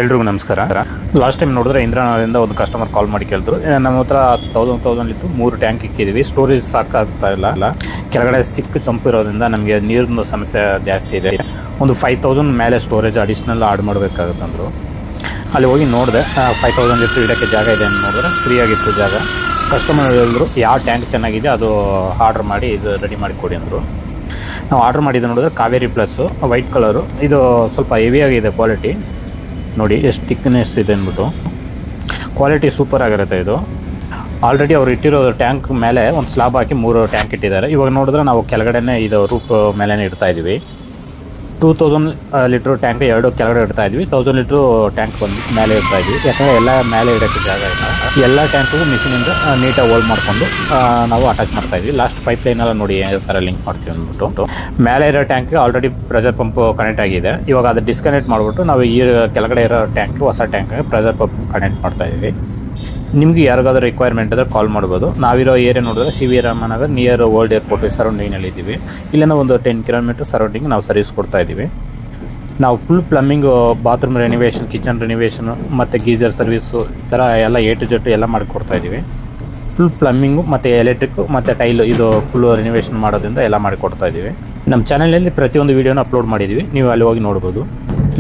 ಎಲ್ರಿಗೂ ನಮಸ್ಕಾರ. Last time ನೋಡಿದ್ರೆ ಇಂದ್ರನಗರದಿಂದ ಒಂದು ಕಸ್ಟಮರ್ ಕಾಲ್ ಮಾಡಿ ಕೇಳಿದ್ರು, ನಮ್ಮ ಹತ್ರ 1000 ಲೀಟ್ರ್ 3 ಟ್ಯಾಂಕ್ ಇಕ್ಕಿದ್ದೀವಿ, ಸ್ಟೋರೇಜ್ ಸಾಕಾಗ್ತಾ ಇಲ್ಲ, ಕೆಳಗಡೆ ಸಿಕ್ಕ ಸಂಪು ಇರೋದ್ರಿಂದ ನಮಗೆ ನೀರಿನ ಸಮಸ್ಯೆ ಜಾಸ್ತಿ ಇದೆ, ಒಂದು 5000 ಮೇಲೆ ಸ್ಟೋರೇಜ್ ಅಡಿಷ್ನಲ್ ಆಡ್ ಮಾಡಬೇಕಾಗುತ್ತಂದರು. ಅಲ್ಲಿ ಹೋಗಿ ನೋಡಿದೆ, 5000 ಲೀಟ್ರ್ ಇಡೋಕ್ಕೆ ಜಾಗ ಇದೆ ಅಂತ ನೋಡಿದ್ರೆ ಫ್ರೀಯಾಗಿತ್ತು ಜಾಗ. ಕಸ್ಟಮರ್ ಹೇಳಿದ್ರು ಯಾವ ಟ್ಯಾಂಕ್ ಚೆನ್ನಾಗಿದೆ ಅದು ಆರ್ಡ್ರ್ ಮಾಡಿ ಇದು ರೆಡಿ ಮಾಡಿ ಕೊಡಿ ಅಂದರು. ನಾವು ಆರ್ಡ್ರ್ ಮಾಡಿದ್ದು ನೋಡಿದ್ರೆ ಕಾವೇರಿ ಪ್ಲಸ್ಸು ವೈಟ್ ಕಲರು, ಇದು ಸ್ವಲ್ಪ ಹೆವಿಯಾಗಿದೆ ಕ್ವಾಲಿಟಿ. ನೋಡಿ ಎಷ್ಟು ಥಿಕ್ನೆಸ್ ಇದೆ ಅಂದ್ಬಿಟ್ಟು, ಕ್ವಾಲಿಟಿ ಸೂಪರ್ ಆಗಿರುತ್ತೆ ಇದು. ಆಲ್ರೆಡಿ ಅವ್ರು ಇಟ್ಟಿರೋ ಟ್ಯಾಂಕ್ ಮೇಲೆ ಒಂದು ಸ್ಲಾಬ್ ಹಾಕಿ 3 ಟ್ಯಾಂಕ್ ಇಟ್ಟಿದ್ದಾರೆ. ಇವಾಗ ನೋಡಿದ್ರೆ ನಾವು ಕೆಳಗಡೆನೇ ಇದು ರೂಪ್ ಮೇಲೇ ಇಡ್ತಾಯಿದ್ದೀವಿ. 2000 ಲೀಟ್ರ್ ಟ್ಯಾಂಕ್ 2 ಕೆಳಗಡೆ ಇಡ್ತಾಯಿದ್ವಿ, 1000 ಲೀಟ್ರ್ ಟ್ಯಾಂಕ್ ಒಂದು ಮೇಲೆ ಇಡ್ತಾಯಿದ್ವಿ. ಯಾಕಂದರೆ ಎಲ್ಲ ಮೇಲೆ ಇಡೋಕ್ಕೆ ಜಾಗ ಇಲ್ಲ. ಎಲ್ಲ ಟ್ಯಾಂಕಿಗೂ ಮಿಷಿನಿಂದ ನೀಟಾಗಿ ಹೋಲ್ಡ್ ಮಾಡಿಕೊಂಡು ನಾವು ಅಟ್ಯಾಚ್ ಮಾಡ್ತಾಯಿದ್ವಿ. ಲಾಸ್ಟ್ ಪೈಪ್ಲೈನೆಲ್ಲ ನೋಡಿ ಯಾವ ಥರ ಲಿಂಕ್ ಮಾಡ್ತೀವಿ ಅಂದ್ಬಿಟ್ಟು. ಮೇಲೆ ಇರೋ ಟ್ಯಾಂಕ್ಗೆ ಆಲ್ರೆಡಿ ಪ್ರೆಷರ್ ಪಂಪ್ ಕನೆಕ್ಟ್ ಆಗಿದೆ. ಇವಾಗ ಅದು ಡಿಸ್ಕನೆಕ್ಟ್ ಮಾಡಿಬಿಟ್ಟು ನಾವು ಈ ಕೆಳಗಡೆ ಇರೋ ಟ್ಯಾಂಕ್ಗೆ ಹೊಸ ಟ್ಯಾಂಕ್ಗೆ ಪ್ರೆಷರ್ ಪಂಪ್ ಕನೆಕ್ಟ್ ಮಾಡ್ತಾಯಿದ್ವಿ. ನಿಮಗೆ ಯಾರಿಗಾದ್ರೂ ರಿಕ್ವೈರ್ಮೆಂಟ್ ಇದ್ದರೆ ಕಾಲ್ ಮಾಡ್ಬೋದು. ನಾವಿರೋ ಏರಿಯಾ ನೋಡಿದ್ರೆ C V. Ramanagar near old airport ಸರೌಂಡಿಂಗ್ನಲ್ಲಿ ಇದ್ದೀವಿ. ಇಲ್ಲಿಂದ ಒಂದು 10 ಕಿಲೋಮೀಟರ್ ಸರೌಂಡಿಂಗ್ ನಾವು ಸರ್ವಿಸ್ ಕೊಡ್ತಾಯಿದ್ದೀವಿ. ನಾವು full plumbing, bathroom renovation, kitchen renovation ಮತ್ತು ಗೀಸರ್ ಸರ್ವಿಸು ಈ ಥರ ಎಲ್ಲ A to Z ಎಲ್ಲ ಮಾಡಿಕೊಡ್ತಾಯಿದ್ದೀವಿ. ಫುಲ್ ಪ್ಲಂಬಿಂಗು ಮತ್ತು ಎಲೆಕ್ಟ್ರಿಕ್ಕು ಮತ್ತು ಟೈಲು ಇದು ಫುಲ್ಲು ರೆನಿವೇಷನ್ ಮಾಡೋದ್ರಿಂದ ಎಲ್ಲ ಮಾಡಿಕೊಡ್ತಾಯಿದ್ದೀವಿ. ನಮ್ಮ ಚಾನಲಲ್ಲಿ ಪ್ರತಿಯೊಂದು ವೀಡಿಯೋನ ಅಪ್ಲೋಡ್ ಮಾಡಿದ್ದೀವಿ, ನೀವು ಅಲ್ಲಿ ಹೋಗಿ ನೋಡ್ಬೋದು.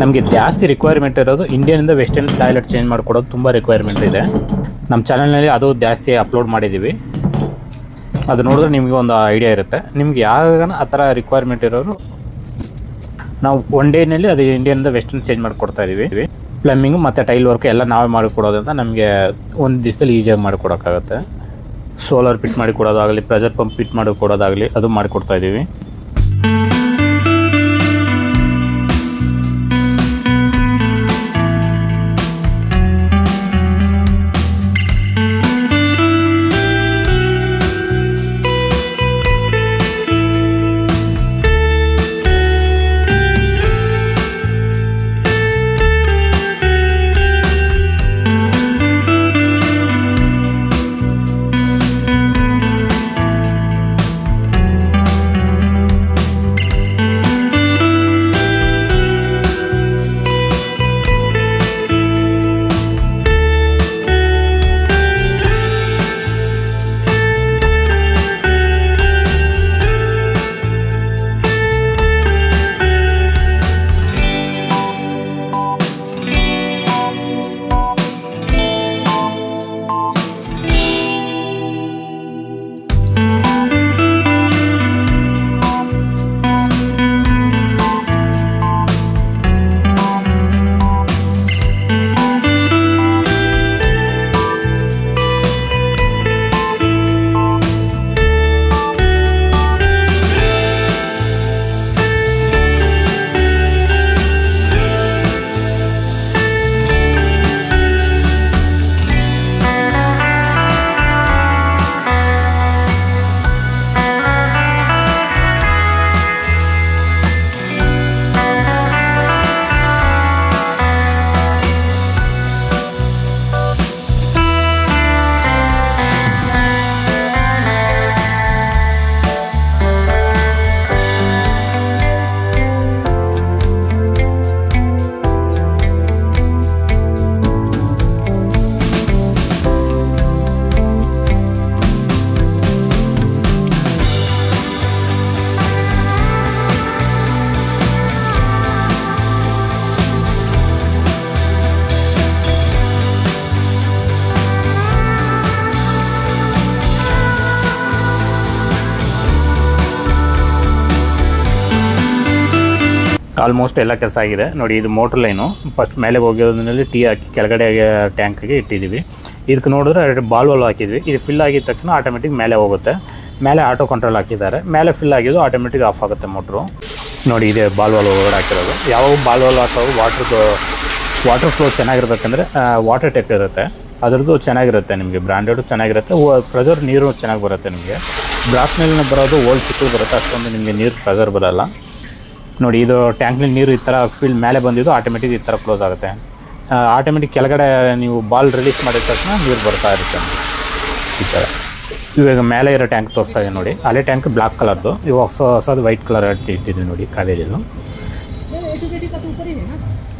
ನಮಗೆ ಜಾಸ್ತಿ ರಿಕ್ವೈರ್ಮೆಂಟ್ ಇರೋದು ಇಂಡಿಯನಿಂದ ವೆಸ್ಟರ್ನ್ ಟಾಯ್ಲೆಟ್ ಚೇಂಜ್ ಮಾಡಿಕೊಡೋದು ತುಂಬ ರಿಕ್ವೈರ್ಮೆಂಟ್ ಇದೆ. ನಮ್ಮ ಚಾನಲ್ನಲ್ಲಿ ಅದು ಜಾಸ್ತಿ ಅಪ್ಲೋಡ್ ಮಾಡಿದ್ದೀವಿ. ಅದು ನೋಡಿದ್ರೆ ನಿಮಗೆ ಒಂದು ಐಡಿಯಾ ಇರುತ್ತೆ. ನಿಮ್ಗೆ ಯಾವಾಗ ಆ ಥರ ರಿಕ್ವೈರ್ಮೆಂಟ್ ಇರೋರು ನಾವು 1 ಡೇನಲ್ಲಿ ಅದು ಇಂಡಿಯನಿಂದ ವೆಸ್ಟರ್ನ್ ಚೇಂಜ್ ಮಾಡಿಕೊಡ್ತಾಯಿದ್ದೀವಿ. ಪ್ಲಂಬಿಂಗು ಮತ್ತು ಟೈಲ್ ವರ್ಕ್ ಎಲ್ಲ ನಾವೇ ಮಾಡಿಕೊಡೋದ್ರಿಂದ ನಮಗೆ ಒಂದು ದಿವಸದಲ್ಲಿ ಈಸಿಯಾಗಿ ಮಾಡಿಕೊಡೋಕ್ಕಾಗುತ್ತೆ. ಸೋಲಾರ್ ಫಿಟ್ ಮಾಡಿ ಕೊಡೋದಾಗಲಿ, ಪ್ರೆಷರ್ ಪಂಪ್ ಫಿಟ್ ಮಾಡಿ ಕೊಡೋದಾಗಲಿ ಅದು ಮಾಡಿಕೊಡ್ತಾಯಿದ್ದೀವಿ. ಆಲ್ಮೋಸ್ಟ್ ಎಲ್ಲ ಕೆಲಸ ಆಗಿದೆ ನೋಡಿ. ಇದು ಮೋಟ್ರ್ ಲೈನು ಫಸ್ಟ್ ಮೇಲೆ ಹೋಗಿರೋದ್ರಲ್ಲಿ ಟೀ ಹಾಕಿ ಕೆಳಗಡೆ ಟ್ಯಾಂಕಿಗೆ ಇಟ್ಟಿದ್ದೀವಿ. ಇದಕ್ಕೆ ನೋಡಿದ್ರೆ ಬಾಲ್ ವಾಲ್ವ್ ಹಾಕಿದ್ವಿ. ಇದು ಫಿಲ್ ಆಗಿದ ತಕ್ಷಣ ಆಟೋಮೆಟಿಕ್ ಮೇಲೆ ಹೋಗುತ್ತೆ. ಮೇಲೆ ಆಟೋ ಕಂಟ್ರೋಲ್ ಹಾಕಿದ್ದಾರೆ. ಮೇಲೆ ಫಿಲ್ ಆಗಿದ್ದು ಆಟೋಮೆಟಿಕ್ ಆಫ್ ಆಗುತ್ತೆ ಮೋಟ್ರು. ನೋಡಿ ಇದೆ ಬಾಲ್ ವಾಲ್ವ್ ಒಳಗಡೆ ಹಾಕಿರೋದು. ಯಾವಾಗ ಬಾಲ್ ವಾಲ್ವ್ ಹಾಕೋದು ವಾಟರ್ ಫ್ಲೋ ಚೆನ್ನಾಗಿರ್ಬೇಕಂದ್ರೆ ವಾಟರ್ ಟೈಪ್ ಇರುತ್ತೆ, ಅದರದ್ದು ಚೆನ್ನಾಗಿರುತ್ತೆ. ನಿಮಗೆ ಬ್ರ್ಯಾಂಡೆಡು ಚೆನ್ನಾಗಿರುತ್ತೆ, ಪ್ರೆಷರ್ ನೀರು ಚೆನ್ನಾಗಿ ಬರುತ್ತೆ. ನಿಮಗೆ ಗ್ಲಾಸ್ ಮೇಲಿನ ಬರೋದು ಓಲ್ಡ್ ಚಿಕ್ಕದು ಬರುತ್ತೆ, ಅಷ್ಟೊಂದು ನಿಮಗೆ ನೀರು ಪ್ರೆಷರ್ ಬರೋಲ್ಲ. ನೋಡಿ ಇದು ಟ್ಯಾಂಕ್ನಲ್ಲಿ ನೀರು ಈ ಥರ ಫಿಲ್ ಮೇಲೆ ಬಂದಿದ್ದು ಆಟೋಮೆಟಿಕ್ ಈ ಥರ ಕ್ಲೋಸ್ ಆಗುತ್ತೆ. ಆಟೋಮೆಟಿಕ್ ಕೆಳಗಡೆ ನೀವು ಬಾಲ್ ರಿಲೀಸ್ ಮಾಡಿದ ತಕ್ಷಣ ನೀರು ಬರ್ತಾ ಇರುತ್ತೆ ಈ ಥರ. ಇವಾಗ ಮೇಲೆ ಇರೋ ಟ್ಯಾಂಕ್ ತೋರಿಸ್ತಾ ಇದೆ ನೋಡಿ. ಹಳೆ ಟ್ಯಾಂಕ್ ಬ್ಲಾಕ್ ಕಲರ್ದು, ಇವಾಗ ಹೊಸದು ವೈಟ್ ಕಲರ್ ಇಟ್ಟಿದ್ದೀವಿ ನೋಡಿ ಕಾವೇರಿದು.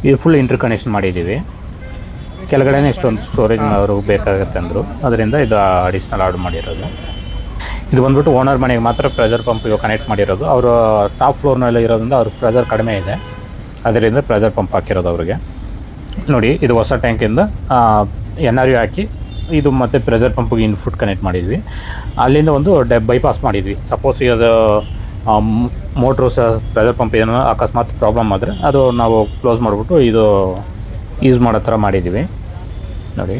ಇದು ಫುಲ್ ಇಂಟರ್ ಕನೆಕ್ಷನ್ ಮಾಡಿದ್ದೀವಿ. ಕೆಳಗಡೆನೇ ಇಷ್ಟೊಂದು ಸ್ಟೋರೇಜ್ ಅವ್ರಿಗೆ ಬೇಕಾಗುತ್ತೆ ಅಂದರು, ಅದರಿಂದ ಇದು ಅಡಿಷ್ನಲ್ ಆರ್ಡರ್ ಮಾಡಿರೋದು. ಇದು ಬಂದ್ಬಿಟ್ಟು ಓನರ್ ಮನೆಗೆ ಮಾತ್ರ ಪ್ರೆಷರ್ ಪಂಪ್ ಇವಾಗ ಕನೆಕ್ಟ್ ಮಾಡಿರೋದು. ಅವರು ಟಾಪ್ ಫ್ಲೋರ್ನಲ್ಲಿ ಇರೋದ್ರಿಂದ ಅವ್ರ ಪ್ರೆಷರ್ ಕಡಿಮೆ ಇದೆ, ಅದರಿಂದ ಪ್ರೆಷರ್ ಪಂಪ್ ಹಾಕಿರೋದು ಅವ್ರಿಗೆ. ನೋಡಿ, ಇದು ಹೊಸ ಟ್ಯಾಂಕಿಂದ NRU ಹಾಕಿ ಇದು ಮತ್ತು ಪ್ರೆಷರ್ ಪಂಪಿಗೆ ಇನ್ಫುಟ್ ಕನೆಕ್ಟ್ ಮಾಡಿದ್ವಿ. ಅಲ್ಲಿಂದ ಒಂದು ಬೈಪಾಸ್ ಮಾಡಿದ್ವಿ. ಸಪೋಸ್ ಇದು ಮೋಟ್ರು ಪ್ರೆಷರ್ ಪಂಪ್ ಏನೋ ಅಕಸ್ಮಾತ್ ಪ್ರಾಬ್ಲಮ್ ಆದರೆ ಅದು ನಾವು ಕ್ಲೋಸ್ ಮಾಡಿಬಿಟ್ಟು ಇದು ಯೂಸ್ ಮಾಡೋ ಥರ ಮಾಡಿದ್ದೀವಿ. ನೋಡಿ.